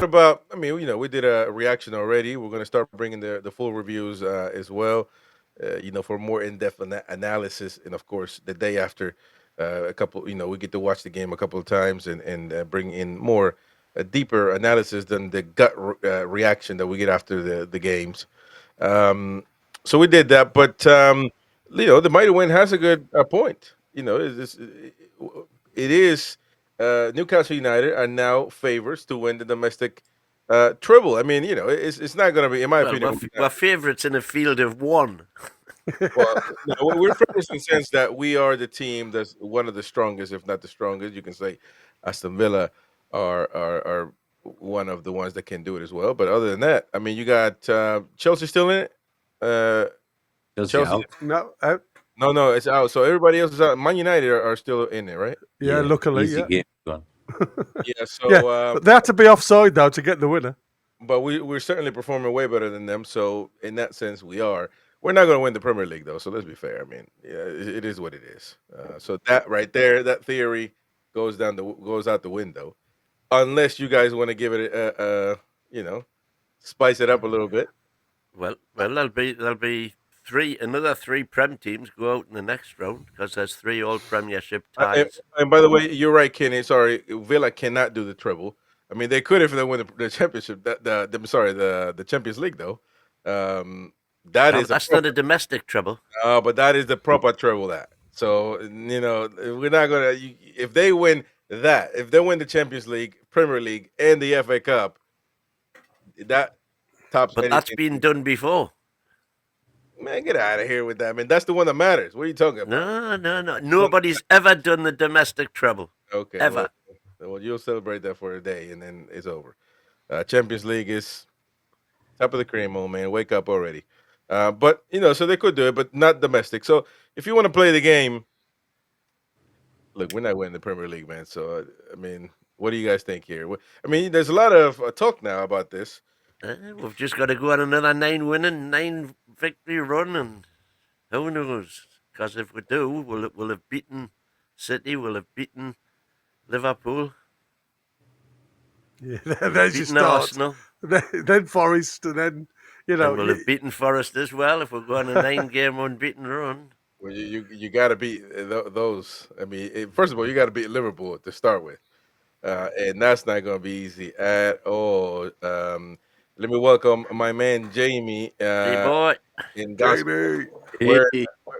About, I mean, we did a reaction already. We're going to start bringing the full reviews as well, for more in-depth analysis. And of course, the day after, a couple, we get to watch the game a couple of times and bring in more deeper analysis than the gut reaction that we get after the games. Um, so we did that, but the mighty win has a good point. It is Newcastle United are now favorites to win the domestic treble. I mean, it's not going to be, in my Well, opinion. we're favourites in a field of one. Well, we're favorites in the sense that we are the team that's one of the strongest, if not the strongest. You can say Aston Villa are one of the ones that can do it as well. But other than that, I mean, you got Chelsea still in it. Uh, Chelsea. No, No, it's out. So everybody else is out. Man United are still in it, right? yeah, luckily, easy yeah. game gone. Yeah. So, Yeah, but they had to be offside though to get the winner. but we're certainly performing way better than them. So in that sense, we are. We're not going to win the Premier League though. So let's be fair. I mean, yeah, it is what it is. So that right there, that theory goes out the window, unless you guys want to give it spice it up a little bit. Well, there'll be another three Prem teams go out in the next round because there's three all Premiership ties. And by the way, you're right, Kenny. Sorry, Villa cannot do the treble. I mean, they could if they win the championship. The Champions League though. That's not a domestic treble. But that is the proper treble. That so we're not gonna. If they win that, if they win the Champions League, Premier League, and the FA Cup, that tops. But that's been done before. Man, get out of here with that, man. That's the one that matters. What are you talking about? No. Nobody's ever done the domestic treble. Okay, ever. Well, you'll celebrate that for a day, and then it's over. Champions League is top of the cream, old man. Wake up already. But so they could do it, but not domestic. So if you want to play the game, look, we're not winning the Premier League, man. So I mean, what do you guys think here? I mean, there's a lot of talk now about this. We've just got to go on another 9 victory run, and who knows? Because if we do, we'll have beaten City, we'll have beaten Liverpool. Yeah, there's your start. Arsenal. Then Forest, and then and we'll have beaten Forest as well if we're going a 9-game unbeaten run. Well, you got to beat those. I mean, first of all, you got to beat Liverpool to start with, and that's not going to be easy at all. Let me welcome my man Jamie. Hey boy, in Jamie.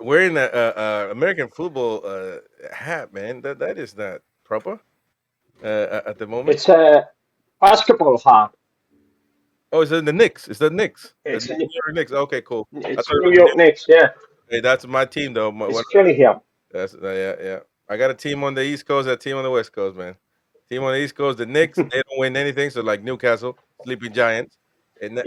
We're in a American football hat, man. That is not proper at the moment. It's a basketball hat. Oh, it's in the Knicks. It's the Knicks. It's the New York Knicks. Okay, cool. It's New York Knicks, yeah. Hey, that's my team, though. It's chilly here. That's yeah. I got a team on the East Coast, a team on the West Coast, man. Team on the East Coast, the Knicks. They don't win anything, so like Newcastle, Sleeping Giants. And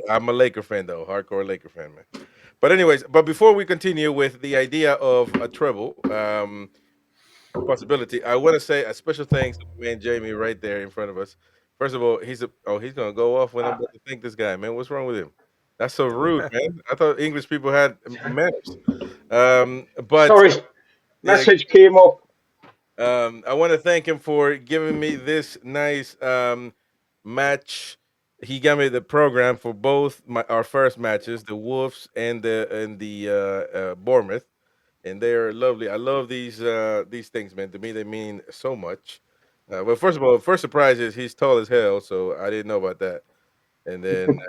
I'm a Laker fan, though, hardcore Laker fan, man. But anyways, before we continue with the idea of a treble possibility, I want to say a special thanks to my man Jamie right there in front of us. First of all, he's gonna go off when I'm about to thank this guy, man. What's wrong with him? That's so rude, man. I thought English people had manners. But sorry, message came up. I want to thank him for giving me this nice match. He got me the program for both our first matches, the Wolves and the Bournemouth, and they are lovely. I love these things, man. To me, they mean so much. Well, first of all, first surprise is he's tall as hell, so I didn't know about that. And then,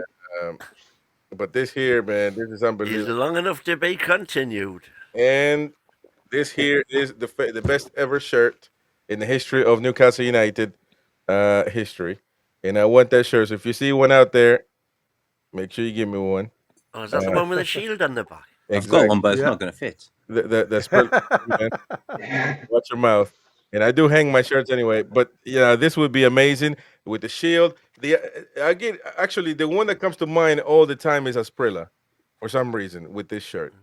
but this here, man, this is unbelievable. Is long enough to be continued. And this here is the best ever shirt in the history of Newcastle United history. And I want that shirt. So if you see one out there, make sure you give me one. Oh, is that the one with the shield on the back? Exactly. I've got one, but it's not going to fit. That's watch your mouth. And I do hang my shirts anyway. But yeah, this would be amazing with the shield. Actually, the one that comes to mind all the time is Asprilla, for some reason, with this shirt.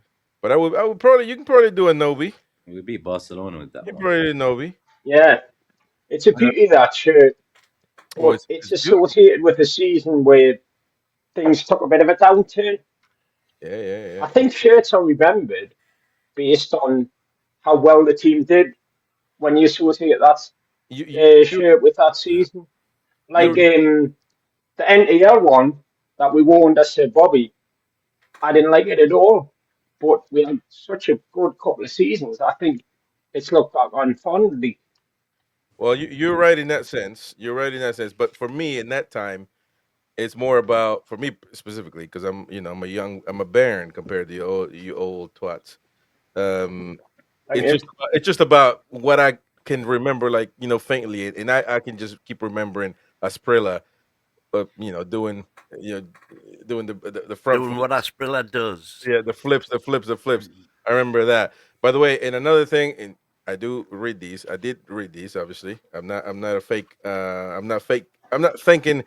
But I would probably, you can probably do a Novi. We would beat Barcelona with that. You probably do a Novi. Yeah, it's a pity that shirt. But it's associated with a season where things took a bit of a downturn. Yeah. I think shirts are remembered based on how well the team did when you associate that shirt with that season. Like The NTL one that we won under Sir Bobby, I didn't like it at all. But we had such a good couple of seasons. I think it's looked back on fondly. Well, you're right in that sense. You're right in that sense. But for me, in that time, it's more about for me specifically because I'm a baron compared to you old twats. Um, Thank you. it's just about what I can remember, like faintly, and I can just keep remembering Asprilla, doing you know doing the front Doing flip. what Asprilla does. Yeah, the flips. I remember that. By the way, and another thing, and I do read these. I did read these. Obviously, I'm not a fake. I'm not fake. I'm not thinking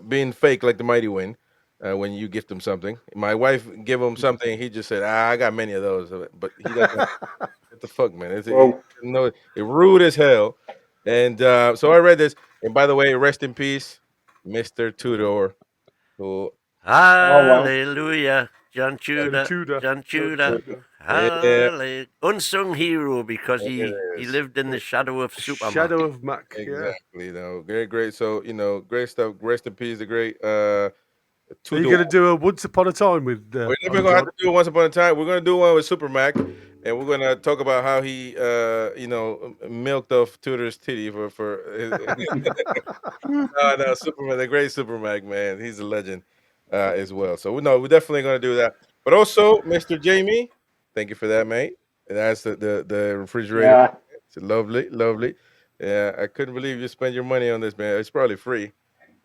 being fake like the mighty win. When you gift him something, my wife give him something. He just said, "I got many of those," but he doesn't. What the fuck, man? Well, No, it rude as hell. And so I read this. And by the way, rest in peace, Mister Tudor, who oh well. Hallelujah. John John Tudor. Tudor. John John Tudor. Tudor. yeah, Hallelujah. Unsung hero because it he is. lived in the shadow of Superman. Shadow of Mac. Yeah. Exactly, great, great. So, great stuff. Rest in peace, the great Are you Tudor. going to do a Once Upon a Time with We're never old gonna have John? to do it once upon a time. We're gonna do one with Super Mac, and we're gonna talk about how he, milked off Tudor's titty for his, no, no, Superman, the great Super Mac, man. He's a legend as well. So we're definitely gonna do that. But also, Mr. Jamie, thank you for that, mate. And that's the refrigerator. Yeah. It's lovely, lovely. Yeah, I couldn't believe you spent your money on this, man. It's probably free,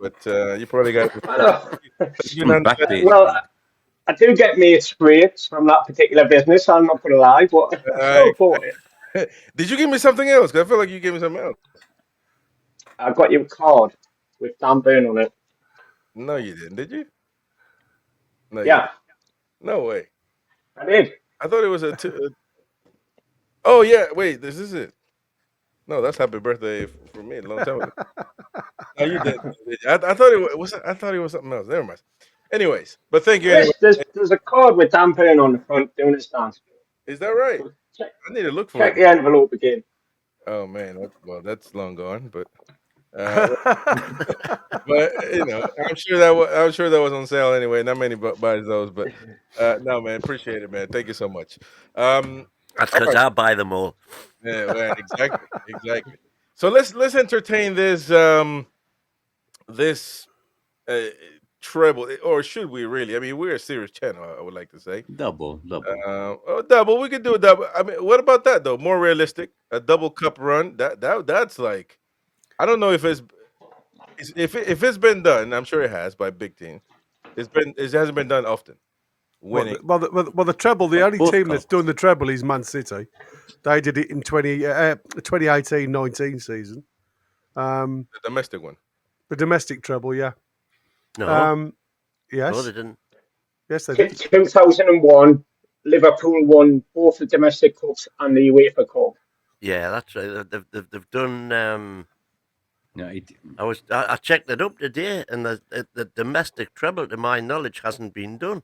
but you probably got it for I free. know. Thank you, nonetheless. Well, Backdated. I do get me experience from that particular business. I'm not going to lie, but I Uh, still bought it. did you give me something else? 'Cause I feel like you gave me something else. I got you a card with Dan Burn on it. No, you didn't. Did you? No, you Yeah, didn't. No way. I did. I thought it was oh yeah, wait. This is it. No, that's happy birthday for me a long time ago. No, you didn't. I thought it was. I thought it was something else. Never mind. Anyways, but thank you There anyway. is. There's a card with Dan Burn on the front doing his dance. Is that right? So check I need to look for check it. the envelope again. Oh man, well that's long gone. Uh, but I'm sure that was on sale anyway. Not many buys those, but no man, appreciate it, man. Thank you so much. That's All because right, I buy them all. yeah, well, exactly, exactly. So let's entertain this uh, treble, or should we really? I mean, we're a serious channel. I would like to say. Double, double. Double. We could do a double. I mean, what about that though? More realistic, a double cup run. That's like I don't know if if it's been done. I'm sure it has by big teams. It hasn't been done often. Well, Winning the treble, the only Both team that's cups. done the treble is Man City. They did it in 2018-19 season. the domestic one. The domestic treble, yeah. No, Um, no, yes. they didn't. Yes, they did. 2001, Liverpool won both the domestic cups and the UEFA Cup. Yeah, that's right. They've done. No, I checked it up today, and the domestic treble, to my knowledge, hasn't been done.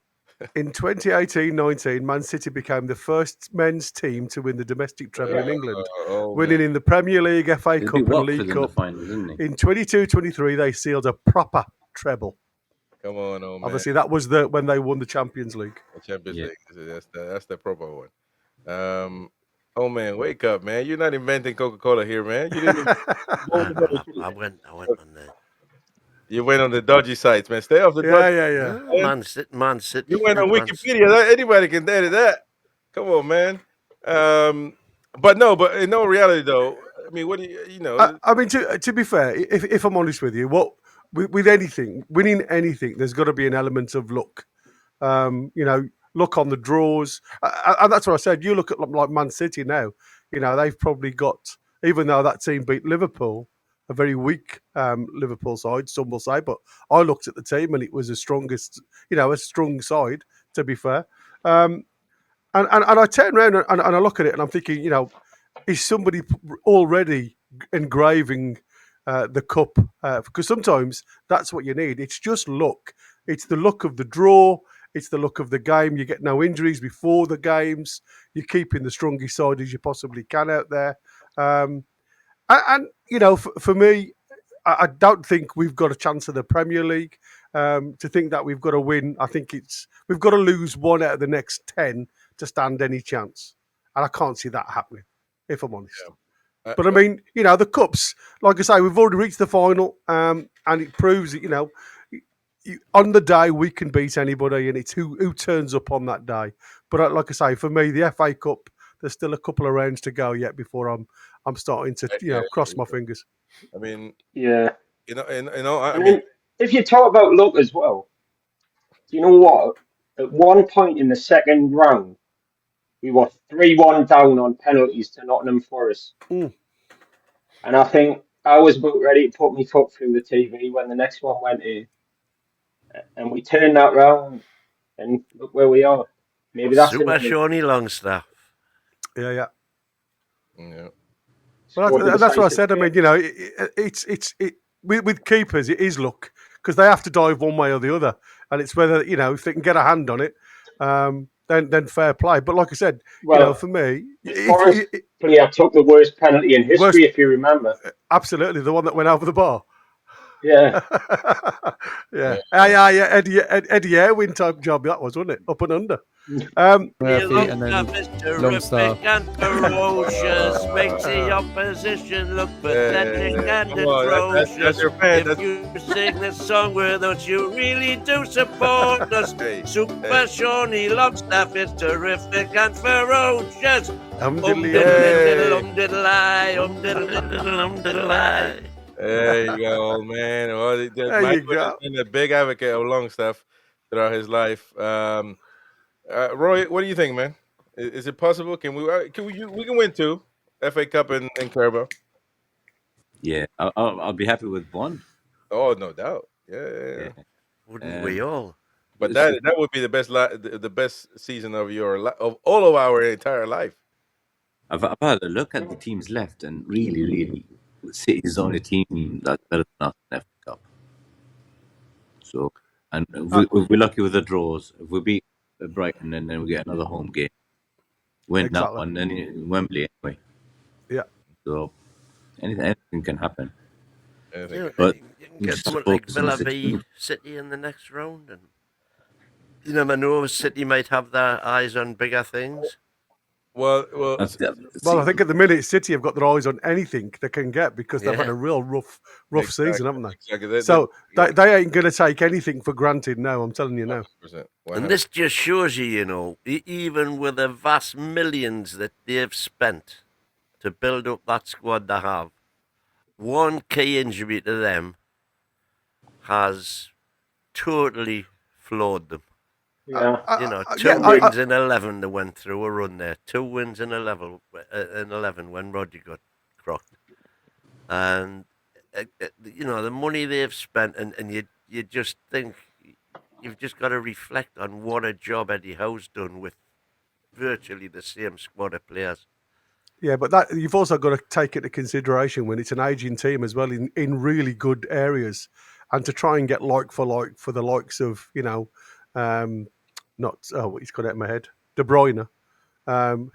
In 2018-19, Man City became the first men's team to win the domestic treble in England, Oh man, winning in the Premier League, FA they Cup, beat and Watford League in the Cup. final, didn't they? In 22-23, they sealed a proper treble. come on, oh man. Obviously, that was when they won the Champions League. The Champions Yeah. League. That's the proper one. Oh man, wake up, man! You're not inventing Coca-Cola here, man. You didn't. I went on the. You went on the dodgy sites, man. Stay off the dodgy. Yeah. Oh, Man City. You went on Man City. Wikipedia. Anybody can edit that. Come on, man. But no, but in no reality though. I mean, what do you know? I mean, to be fair, if I'm honest with you, with anything, winning anything, there's got to be an element of luck. Luck on the draws, and that's what I said. You look at like Man City now. They've probably got, even though that team beat Liverpool, a very weak Liverpool side, some will say. But I looked at the team and it was a strong side. To be fair, and I turn around and I look at it and I'm thinking, is somebody already engraving the cup? Because sometimes that's what you need. It's just luck. It's the luck of the draw. It's the luck of the game. You get no injuries before the games. You're keeping the strongest side as you possibly can out there. For me, I don't think we've got a chance of the Premier League. To think that we've got to win, I think we've got to lose 1 out of the next 10 to stand any chance, and I can't see that happening, if I'm honest. Yeah. But I mean, the cups, like I say, we've already reached the final, and it proves that on the day we can beat anybody, and it's who turns up on that day. But like I say, for me, the FA Cup, there's still a couple of rounds to go yet before I'm starting to cross my fingers. I mean, Yeah. I And mean, then if you talk about luck as well, do you know what? At one point in the second round, we were 3-1 down on penalties to Nottingham Forest. Mm. And I think I was about ready to put my foot through the TV when the next one went in. And we turned that round, and look where we are. Maybe that's Super another Shawnee Longstaff. Yeah. yeah. Well, that's what I said. I mean, it's with keepers, it is luck because they have to dive one way or the other, and it's whether if they can get a hand on it, then fair play. But like I said, Well, for me, the Forest player took the worst penalty in history, if you remember. Absolutely, the one that went over the bar. Yeah. Yeah. Eddie Irwin type job that was, wasn't it? Up and under. Murphy and then Longstaff is terrific Longstaff. and ferocious, makes the opposition look pathetic and atrocious. That's your fan. If you sing this song with us, you really do support us. Super Shawnee Longstaff is terrific and ferocious. Diddle-lie. There you go, man. Well, There you go. has been a big advocate of Longstaff throughout his life. Roy, what do you think, man? Is it possible? Can we can win 2 FA Cup and Carabao? Yeah, I'll be happy with 1. Oh, no doubt. Yeah. Wouldn't we all? But that would be the best the best season of of all of our entire life. I've had a look at the teams left, and really, City is the only team that's better than us in FA Cup. So, and if we're lucky with the draws. If we beat Brighton, and then we get another home game, win that Exactly. one, then in Wembley anyway. Yeah. So anything can happen. But But you can get just someone like focus on Villa City. v City in the next round, and you never know. City might have their eyes on bigger things. Well, I think at the minute City have got their eyes on anything they can get because they've Yeah. had a real rough Exactly, season, haven't they? exactly. So they ain't going to take anything for granted now. I'm telling you now. 100%, And this just shows you, even with the vast millions that they've spent to build up that squad they have, one key injury to them has totally floored them. Yeah. Two wins in 11 they went through a run there. 2 wins in 11 when Roger got crocked. And, the money they've spent, and you just think you've just got to reflect on what a job Eddie Howe's done with virtually the same squad of players. Yeah, but that you've also got to take into consideration when it's an aging team as well in really good areas, and to try and get like for the likes of he's got it in my head, De Bruyne,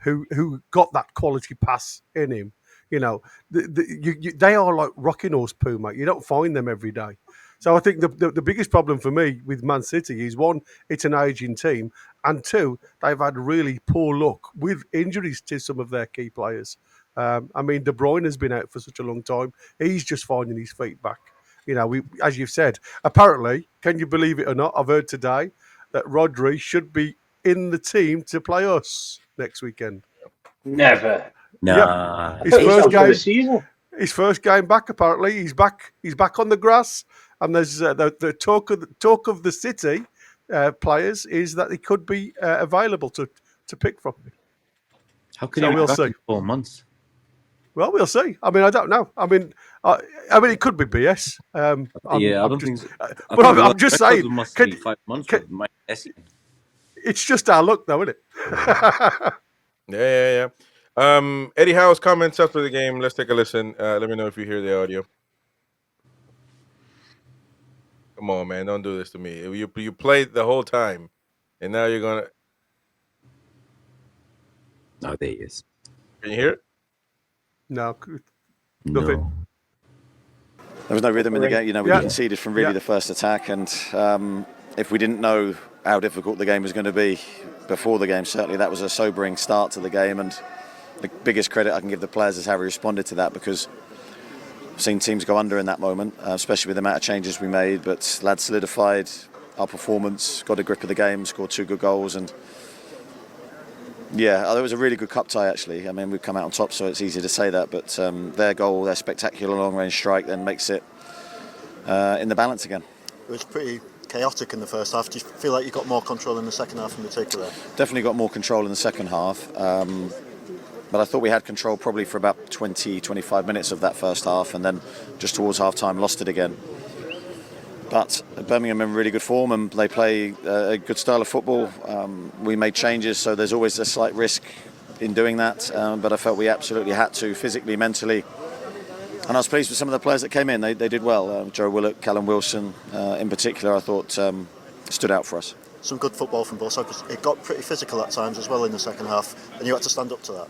who got that quality pass in him. They are like rocking horse poo, mate. You don't find them every day. So I think the biggest problem for me with Man City is, one, it's an aging team, and 2, they've had really poor luck with injuries to some of their key players. I mean, De Bruyne has been out for such a long time. He's just finding his feet back. As you've said, apparently, can you believe it or not, I've heard today that Rodri should be in the team to play us next weekend. Never. Nah. Yep. His first game back. Apparently, he's back. He's back on the grass. And there's the talk of the City players is that he could be available to pick from. How can you we'll back see. in 4 months? Well, we'll see. I mean, I don't know. I mean, it could be BS. I don't think so. But I'm just saying. Must be 5 months with Mike Essien. It's just our luck, though, isn't it? Yeah. Eddie Howe's comments after the game. Let's take a listen. Let me know if you hear the audio. Come on, man! Don't do this to me. You played the whole time, and now you're gonna. No, there he is. Can you hear it? No, nothing. No. There was no rhythm in the game. You know, we Yeah. conceded from really Yeah. the first attack, and if we didn't know how difficult the game was going to be before the game, certainly that was a sobering start to the game. And the biggest credit I can give the players is how we responded to that, because I've seen teams go under in that moment, especially with the amount of changes we made. But lads solidified our performance, got a grip of the game, scored 2 good goals, and yeah, it was a really good cup tie actually. I mean, we've come out on top, so it's easy to say that, but their goal, their spectacular long-range strike, then makes it in the balance again. It was pretty chaotic in the first half. Do you feel like you got more control in the second half in particular? Definitely got more control in the second half, but I thought we had control probably for about 20-25 minutes of that first half, and then just towards half-time lost it again. But Birmingham are in really good form, and they play a good style of football. We made changes, so there's always a slight risk in doing that, but I felt we absolutely had to, physically, mentally. And I was pleased with some of the players that came in. They did well. Joe Willock, Callum Wilson in particular, I thought stood out for us. Some good football from both sides. It got pretty physical at times as well in the second half, and you had to stand up to that.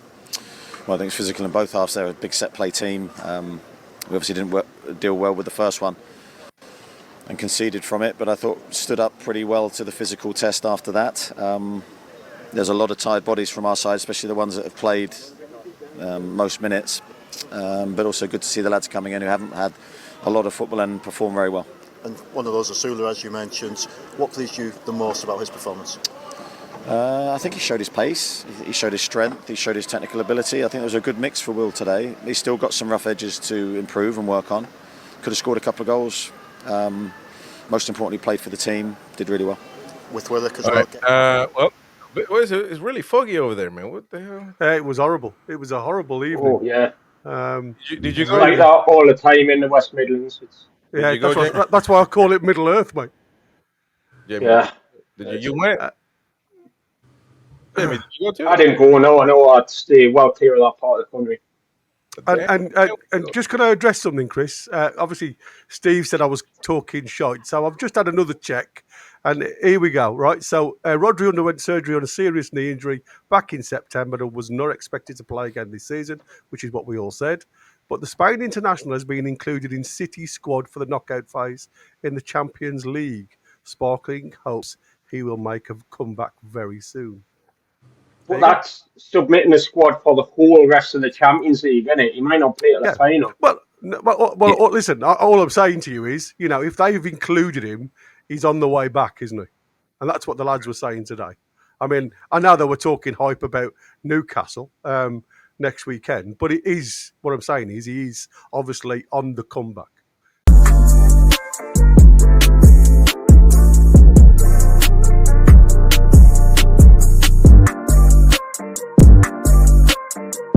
Well, I think it's physical in both halves. They're a big set play team. We obviously didn't deal well with the first one and conceded from it, but I thought stood up pretty well to the physical test after that. There's a lot of tired bodies from our side, especially the ones that have played most minutes, but also good to see the lads coming in who haven't had a lot of football and perform very well. And one of those, Asula, as you mentioned, what pleased you the most about his performance? I think he showed his pace, he showed his strength, he showed his technical ability. I think there was a good mix for Will today. He's still got some rough edges to improve and work on. Could have scored a couple of goals. Most importantly, played for the team, did really well. With Willock as All well. right. Well, what is it? It's really foggy over there, man. What the hell? It was horrible. It was a horrible evening. Oh yeah, Did you it's go? like that all the time in the West Midlands. It's, Yeah, you go, that's why I call it Middle Earth, mate. Jamie, yeah. Did you went? Jamie, did you go too? I didn't go. No, I know I'd stay well clear of that part of the country. And just can I address something, Chris? Obviously, Steve said I was talking shite, so I've just had another check, and here we go. Right, so Rodri underwent surgery on a serious knee injury back in September and was not expected to play again this season, which is what we all said. But the Spain international has been included in City's squad for the knockout phase in the Champions League, sparkling hopes he will make a comeback very soon. But that's submitting the squad for the whole rest of the Champions League, isn't it? He might not play at the final. Well, listen, all I'm saying to you is, you know, if they've included him, he's on the way back, isn't he? And that's what the lads were saying today. I mean, I know they were talking hype about Newcastle next weekend, but it is, what I'm saying is, he is obviously on the comeback.